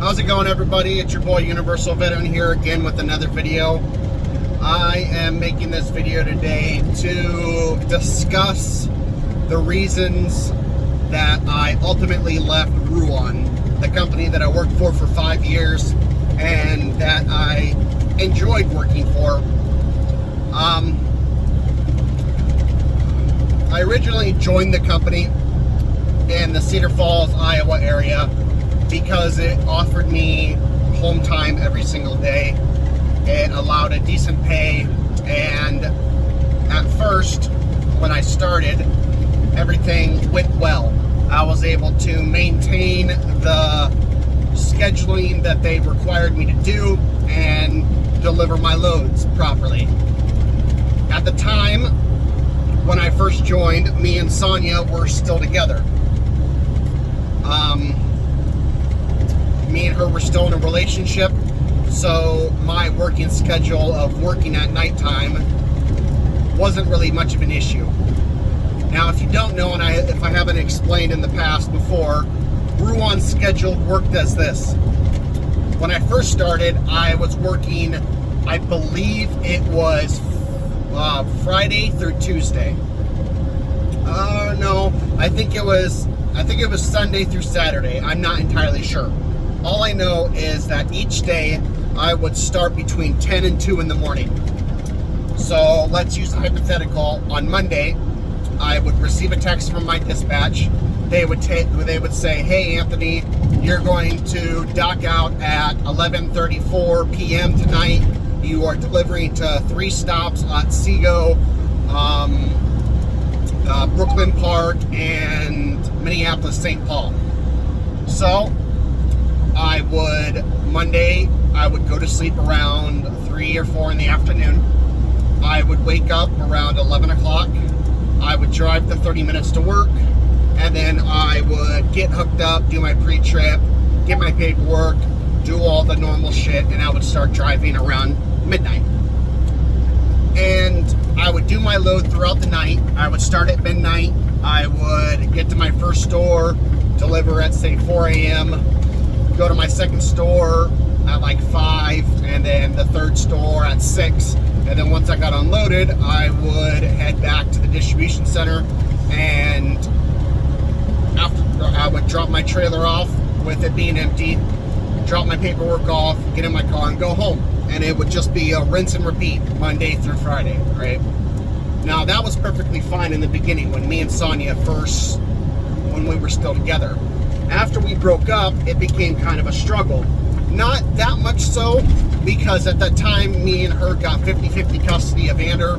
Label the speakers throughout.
Speaker 1: How's it going, everybody? It's your boy Universal Veteran here again with another video. I am making this video today to discuss the reasons that I ultimately left Ruan, the company that I worked for 5 years and that I enjoyed working for. I originally joined the company in the Cedar Falls, Iowa area because it offered me home time every single day. It allowed a decent pay, and at first, when I started, everything went well. I was able to maintain the scheduling that they required me to do and deliver my loads properly. At the time, when I first joined, me and Sonia were still together. Me and her were still in a relationship, so my working schedule of working at nighttime wasn't really much of an issue. Now, if you don't know, and if I haven't explained in the past before, Ruan's schedule worked as this. When I first started, I was working, I believe it was Friday through Tuesday. No, I think it was Sunday through Saturday. I'm not entirely sure. All I know is that each day I would start between 10 and 2 in the morning. So let's use a hypothetical. On Monday, I would receive a text from my dispatch. They would say, "Hey Anthony, you're going to dock out at 11:34 p.m. tonight. You are delivering to 3 stops at Seago, Brooklyn Park, and Minneapolis, St. Paul." So Monday, I would go to sleep around 3 or 4 in the afternoon. I would wake up around 11 o'clock. I would drive the 30 minutes to work, and then I would get hooked up, do my pre-trip, get my paperwork, do all the normal shit, and I would start driving around midnight. And I would do my load throughout the night. I would start at midnight. I would get to my first store, deliver at, say, 4 a.m., go to my second store at like 5, and then the third store at 6. And then once I got unloaded, I would head back to the distribution center, and after I would drop my trailer off with it being empty, drop my paperwork off, get in my car, and go home. And it would just be a rinse and repeat Monday through Friday, right? Now, that was perfectly fine in the beginning when me and Sonia when we were still together. After we broke up, it became kind of a struggle. Not that much so, because at that time, me and her got 50-50 custody of Ander.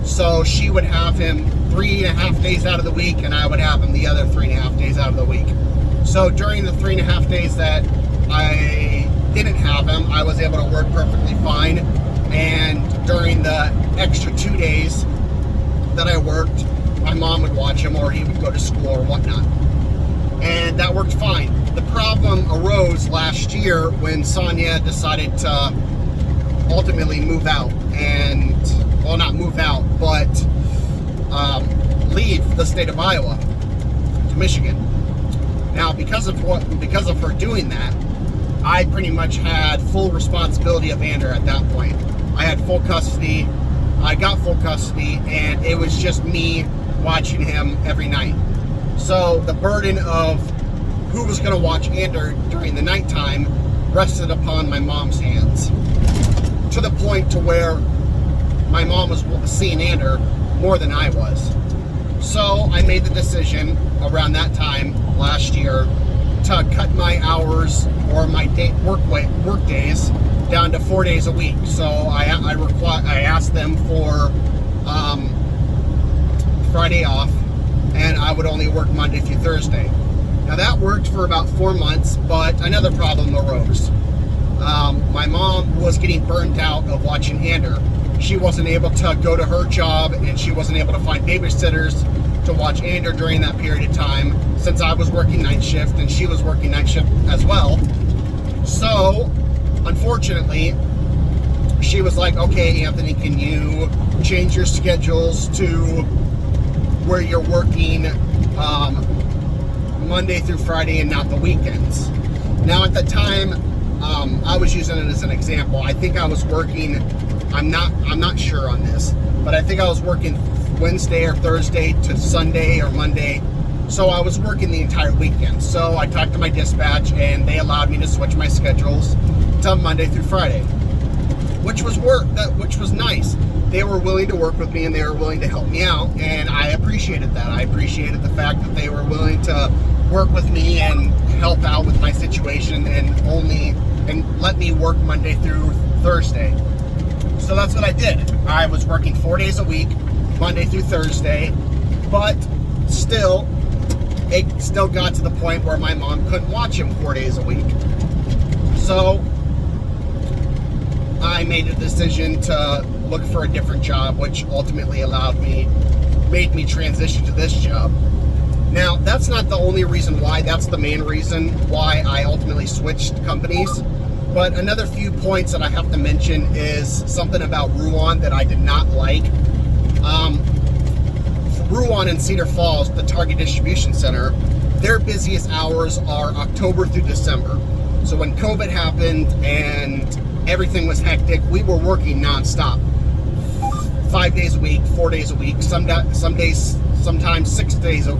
Speaker 1: So she would have him 3.5 days out of the week, and I would have him the other 3.5 days out of the week. So during the 3.5 days that I didn't have him, I was able to work perfectly fine. And during the extra 2 days that I worked, my mom would watch him, or he would go to school or whatnot. And that worked fine. The problem arose last year when Sonia decided to ultimately move out, and, well, not move out, but leave the state of Iowa to Michigan. Now, because of her doing that, I pretty much had full responsibility of Ander at that point. I had full custody. I got full custody, and it was just me watching him every night. So the burden of who was going to watch Ander during the nighttime rested upon my mom's hands, to the point to where my mom was seeing Ander more than I was. So I made the decision around that time last year to cut my hours, or my work days, down to 4 days a week. So I asked them for Friday off, and I would only work Monday through Thursday. Now that worked for about 4 months, but another problem arose. My mom was getting burnt out of watching Ander. She wasn't able to go to her job, and she wasn't able to find babysitters to watch Ander during that period of time, since I was working night shift and she was working night shift as well. So, unfortunately, she was like, "Okay, Anthony, can you change your schedules to where you're working Monday through Friday and not the weekends?" Now at the time, I was using it as an example. I think I was working, I'm not sure on this, but I think I was working Wednesday or Thursday to Sunday or Monday. So I was working the entire weekend. So I talked to my dispatch and they allowed me to switch my schedules to Monday through Friday, which was nice. They were willing to work with me and they were willing to help me out, and I appreciated that. I appreciated the fact that they were willing to work with me and help out with my situation and let me work Monday through Thursday. So that's what I did. I was working 4 days a week, Monday through Thursday, but it still got to the point where my mom couldn't watch him 4 days a week. So I made a decision to look for a different job, which ultimately made me transition to this job. Now, that's not the only reason why. That's the main reason why I ultimately switched companies. But another few points that I have to mention is something about Ruan that I did not like. Ruan in Cedar Falls, the Target Distribution Center, their busiest hours are October through December. So when COVID happened and everything was hectic, we were working nonstop. 5 days a week, 4 days a week, some days, sometimes 6 days a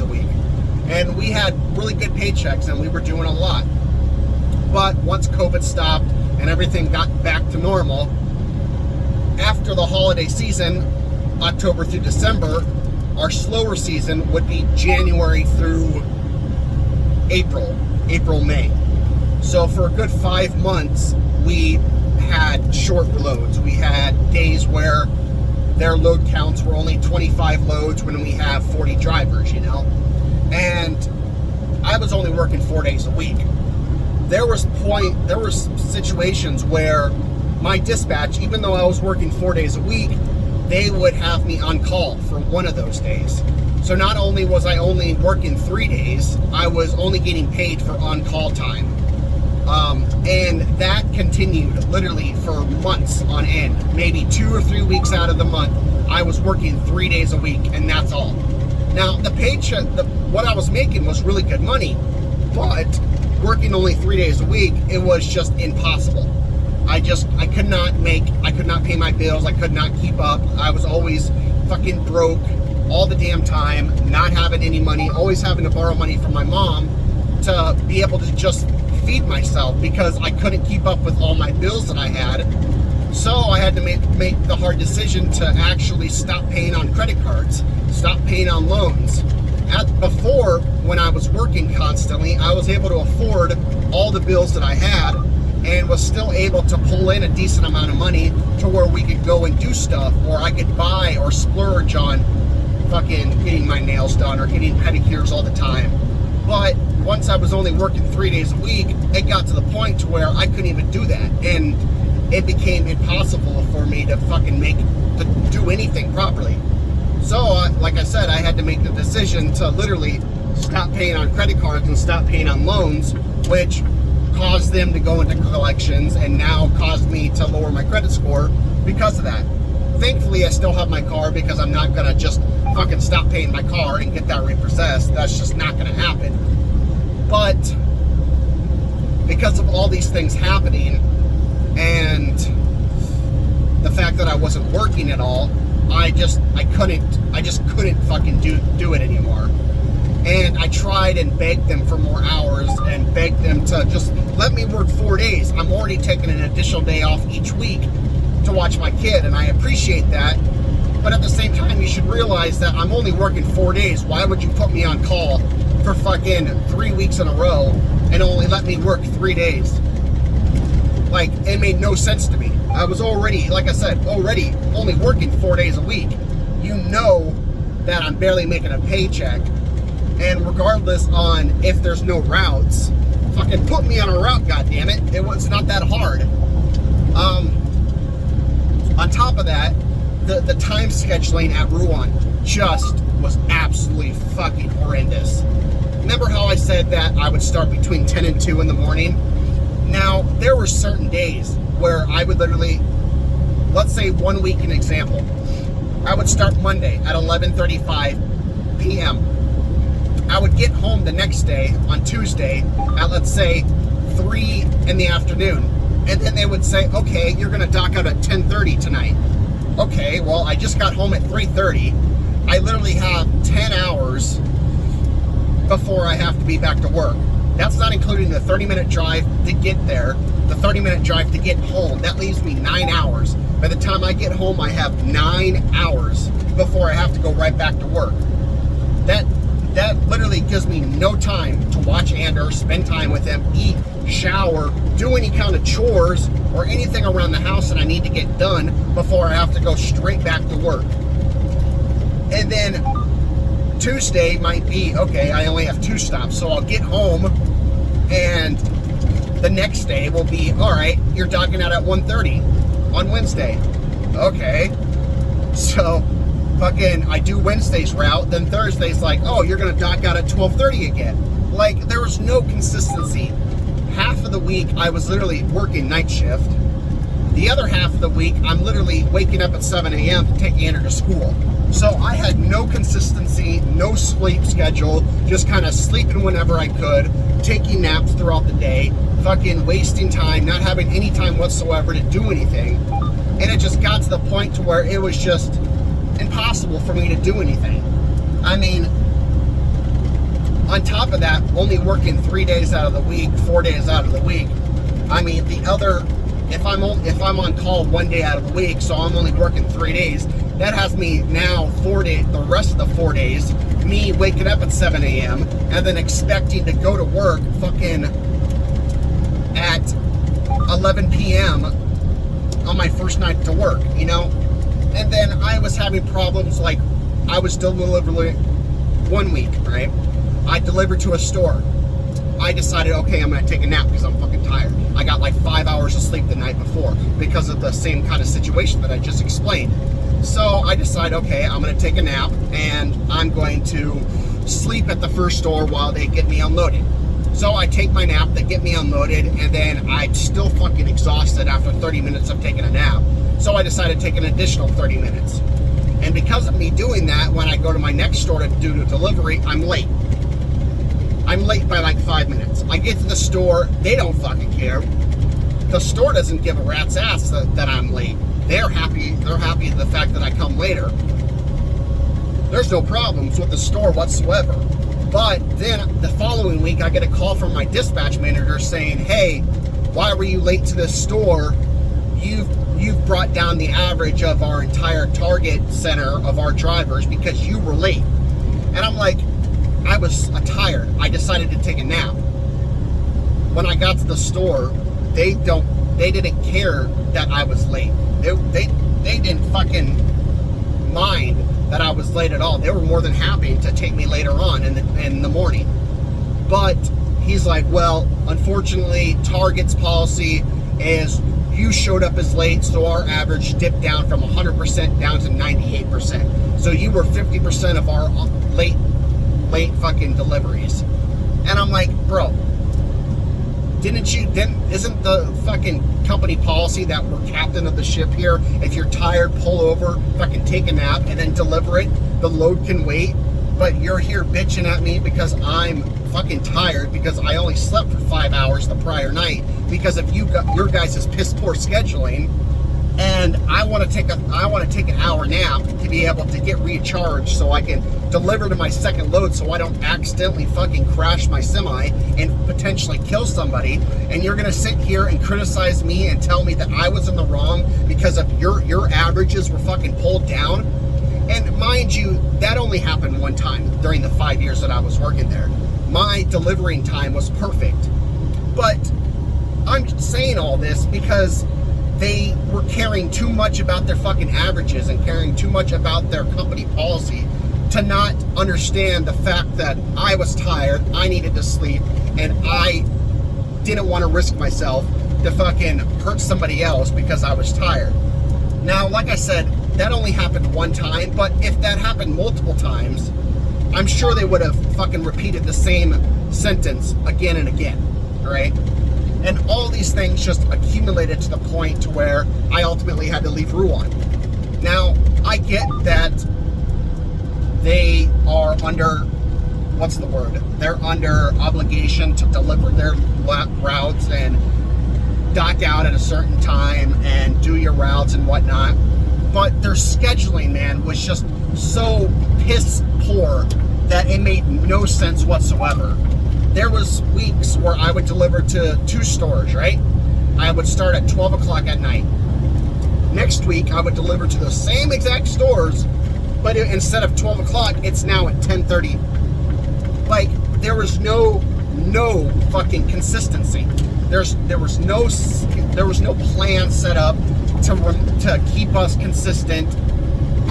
Speaker 1: week. And we had really good paychecks and we were doing a lot. But once COVID stopped and everything got back to normal, after the holiday season, October through December, our slower season would be January through April, May. So for a good 5 months, we had short loads. We had days where their load counts were only 25 loads when we have 40 drivers, and I was only working 4 days a week. There was situations where my dispatch, even though I was working 4 days a week, they would have me on call for one of those days. So not only was I only working 3 days, I was only getting paid for on-call time. And that continued literally for months on end. Maybe 2 or 3 weeks out of the month, I was working 3 days a week, and that's all. Now, the paycheck, what I was making was really good money, but working only 3 days a week, it was just impossible. I could not pay my bills. I could not keep up. I was always fucking broke all the damn time, not having any money, always having to borrow money from my mom to be able to just feed myself because I couldn't keep up with all my bills that I had. So I had to make the hard decision to actually stop paying on credit cards, stop paying on loans. Before, when I was working constantly, I was able to afford all the bills that I had and was still able to pull in a decent amount of money to where we could go and do stuff, or I could buy or splurge on fucking getting my nails done or getting pedicures all the time. But once I was only working 3 days a week, it got to the point to where I couldn't even do that, and it became impossible for me to do anything properly. So, like I said, I had to make the decision to literally stop paying on credit cards and stop paying on loans, which caused them to go into collections and now caused me to lower my credit score because of that. Thankfully, I still have my car because I'm not going to just fucking stop paying my car and get that repossessed. That's just not going to happen. But because of all these things happening and the fact that I wasn't working at all, I just couldn't fucking do it anymore. And I tried and begged them for more hours and begged them to just let me work 4 days. I'm already taking an additional day off each week to watch my kid, and I appreciate that. But at the same time, you should realize that I'm only working 4 days. Why would you put me on call for fucking 3 weeks in a row and only let me work 3 days? Like, it made no sense to me. I was already, like I said, only working 4 days a week. You know that I'm barely making a paycheck. And regardless on if there's no routes, fucking put me on a route, goddammit. It's not that hard. On top of that, the time scheduling at Ruan just was absolutely fucking horrendous. Remember how I said that I would start between 10 and 2 in the morning? Now, there were certain days where I would literally, let's say 1 week, an example, I would start Monday at 11:35 p.m. I would get home the next day on Tuesday at, let's say, 3 in the afternoon. And then they would say, okay, you're gonna dock out at 10:30 tonight. Okay, well, I just got home at 3:30. I literally have 10 hours before I have to be back to work. That's not including the 30-minute drive to get there, the 30-minute drive to get home. That leaves me 9 hours. By the time I get home, I have 9 hours before I have to go right back to work. That literally gives me no time to watch Anders, spend time with him, eat, shower, do any kind of chores or anything around the house that I need to get done before I have to go straight back to work. And then Tuesday might be, okay, I only have 2 stops, so I'll get home and the next day will be, all right, you're docking out at 1:30 on Wednesday. Okay, so fucking I do Wednesday's route, then Thursday's like, oh, you're gonna dock out at 12:30 again. Like, there was no consistency. Half of the week I was literally working night shift. The other half of the week I'm literally waking up at 7 a.m. to take Andrew to school. So I had no consistency, no sleep schedule, just kind of sleeping whenever I could, taking naps throughout the day, fucking wasting time, not having any time whatsoever to do anything. And it just got to the point to where it was just impossible for me to do anything. I mean, on top of that, only working 3 days out of the week, 4 days out of the week. I mean, the other, if I'm on call 1 day out of the week, so I'm only working 3 days, that has me now 4 days, the rest of the 4 days, me waking up at 7 a.m. and then expecting to go to work fucking at 11 p.m. on my first night to work, you know? And then I was having problems, like I was delivering 1 week, right? I delivered to a store. I decided, okay, I'm gonna take a nap because I'm fucking tired. I got like 5 hours of sleep the night before because of the same kind of situation that I just explained. So I decided, okay, I'm gonna take a nap and I'm going to sleep at the first store while they get me unloaded. So I take my nap, they get me unloaded, and then I'm still fucking exhausted after 30 minutes of taking a nap. So I decided to take an additional 30 minutes. And because of me doing that, when I go to my next store to do the delivery, I'm late. I'm late by like 5 minutes. I get to the store, they don't fucking care. The store doesn't give a rat's ass that I'm late. They're happy with the fact that I come later. There's no problems with the store whatsoever. But then the following week, I get a call from my dispatch manager saying, hey, why were you late to this store? You've brought down the average of our entire target center of our drivers because you were late. And I'm like, I was tired. I decided to take a nap. When I got to the store, they didn't care that I was late. They didn't fucking mind that I was late at all. They were more than happy to take me later on in the morning. But he's like, well, unfortunately, Target's policy is you showed up as late, so our average dipped down from 100% down to 98%. So you were 50% of our late fucking deliveries. And I'm like, bro, isn't the fucking company policy that we're captain of the ship here? If you're tired, pull over, fucking take a nap, and then deliver it. The load can wait. But you're here bitching at me because I'm fucking tired because I only slept for 5 hours the prior night because of your guys' piss poor scheduling. And I want to take an hour nap to be able to get recharged so I can deliver to my second load so I don't accidentally fucking crash my semi and potentially kill somebody. And you're gonna sit here and criticize me and tell me that I was in the wrong because of your averages were fucking pulled down. And mind you, that only happened one time during the 5 years that I was working there. My delivering time was perfect. But I'm saying all this because they were caring too much about their fucking averages and caring too much about their company policy to not understand the fact that I was tired, I needed to sleep, and I didn't want to risk myself to fucking hurt somebody else because I was tired. Now, like I said, that only happened one time, but if that happened multiple times, I'm sure they would have fucking repeated the same sentence again and again, all right? And all these things just accumulated to the point to where I ultimately had to leave Ruan. Now, I get that they are under what's the word? They're under obligation to deliver their routes and dock out at a certain time and do your routes and whatnot. But their scheduling, man, was just so piss poor that it made no sense whatsoever. There was weeks where I would deliver to 2 stores, right? I would start at 12 o'clock at night. Next week, I would deliver to the same exact stores, but instead of 12 o'clock, it's now at 10:30. Like, there was no fucking consistency. There was no plan set up to keep us consistent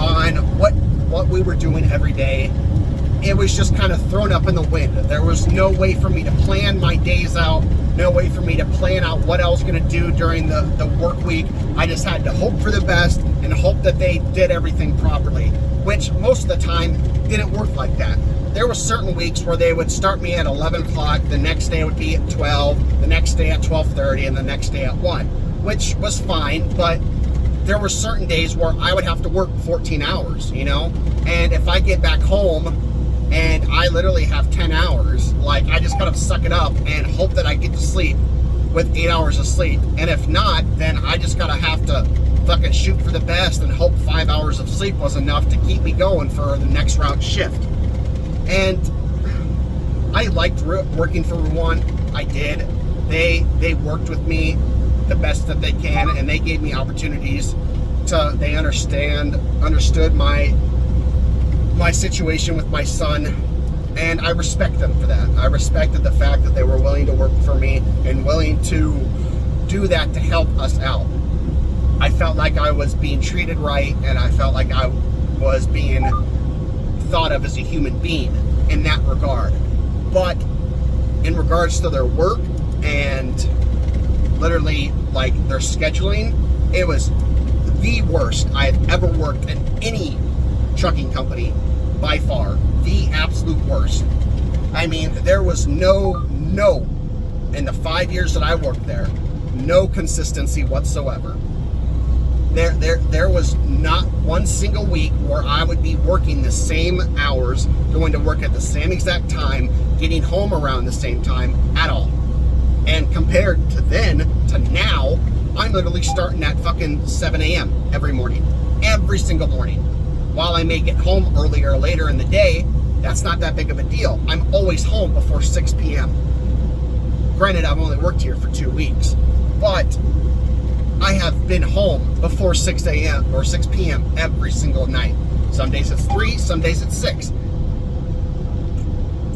Speaker 1: on what we were doing every day. It was just kind of thrown up in the wind. There was no way for me to plan my days out, no way for me to plan out what I was going to do during the work week. I just had to hope for the best and hope that they did everything properly, which most of the time didn't work like that. There were certain weeks where they would start me at 11 o'clock, the next day would be at 12, the next day at 12:30, and the next day at 1, which was fine, but there were certain days where I would have to work 14 hours, you know? And if I get back home and I literally have 10 hours, like, I just kind of suck it up and hope that I get to sleep with 8 hours of sleep. And if not, then I just gotta have to fucking shoot for the best and hope 5 hours of sleep was enough to keep me going for the next round shift. And I liked working for Ruan. I did. They worked with me the best that they can, and they gave me opportunities they understood my situation with my son, and I respect them for that. I respected the fact that they were willing to work for me and willing to do that to help us out. I felt like I was being treated right, and I felt like I was being thought of as a human being in that regard. But in regards to their work and literally like their scheduling, it was the worst I've ever worked in any trucking company, by far. The absolute worst. I mean, there was no in the 5 years that I worked there, no consistency whatsoever. There was not one single week where I would be working the same hours, going to work at the same exact time, getting home around the same time at all. And compared to then to now, I'm literally starting at fucking 7 a.m. every morning, every single morning. While I may get home earlier or later in the day, that's not that big of a deal. I'm always home before 6 p.m. Granted, I've only worked here for 2 weeks, but I have been home before 6 a.m. or 6 p.m. every single night. Some days it's 3, some days it's 6.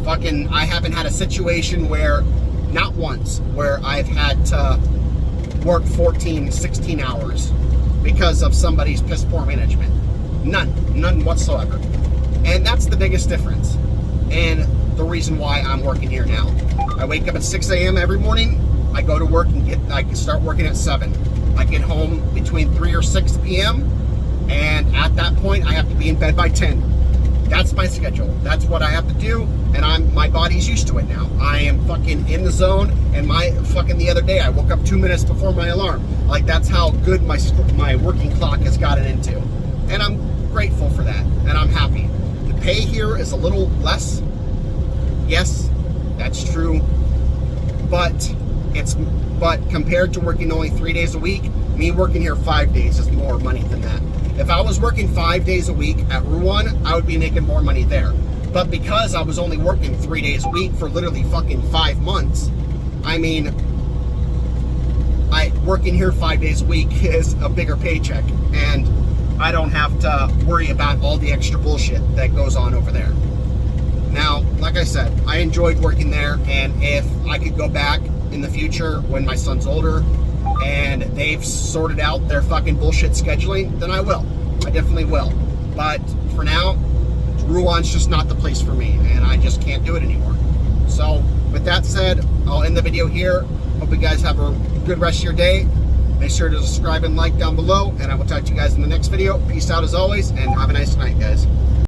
Speaker 1: Fucking, I haven't had a situation where, not once, where I've had to work 14, 16 hours because of somebody's piss poor management. None whatsoever. And that's the biggest difference. And the reason why I'm working here now. I wake up at 6 a.m. every morning. I go to work and I can start working at 7. I get home between 3 or 6 p.m. and at that point I have to be in bed by 10. That's my schedule. That's what I have to do, and my body's used to it now. I am fucking in the zone, and the other day I woke up 2 minutes before my alarm. Like, that's how good my working clock has gotten into. And I'm grateful for that, and I'm happy. The pay here is a little less. Yes, that's true. But compared to working only 3 days a week, me working here 5 days is more money than that. If I was working 5 days a week at Ruan, I would be making more money there. But because I was only working 3 days a week for literally fucking 5 months, I mean, working here 5 days a week is a bigger paycheck, and I don't have to worry about all the extra bullshit that goes on over there. Now, like I said, I enjoyed working there, and if I could go back in the future when my son's older and they've sorted out their fucking bullshit scheduling, then I will. I definitely will. But for now, Ruan's just not the place for me, and I just can't do it anymore. So with that said, I'll end the video here. Hope you guys have a good rest of your day. Make sure to subscribe and like down below, and I will talk to you guys in the next video. Peace out as always, and have a nice night, guys.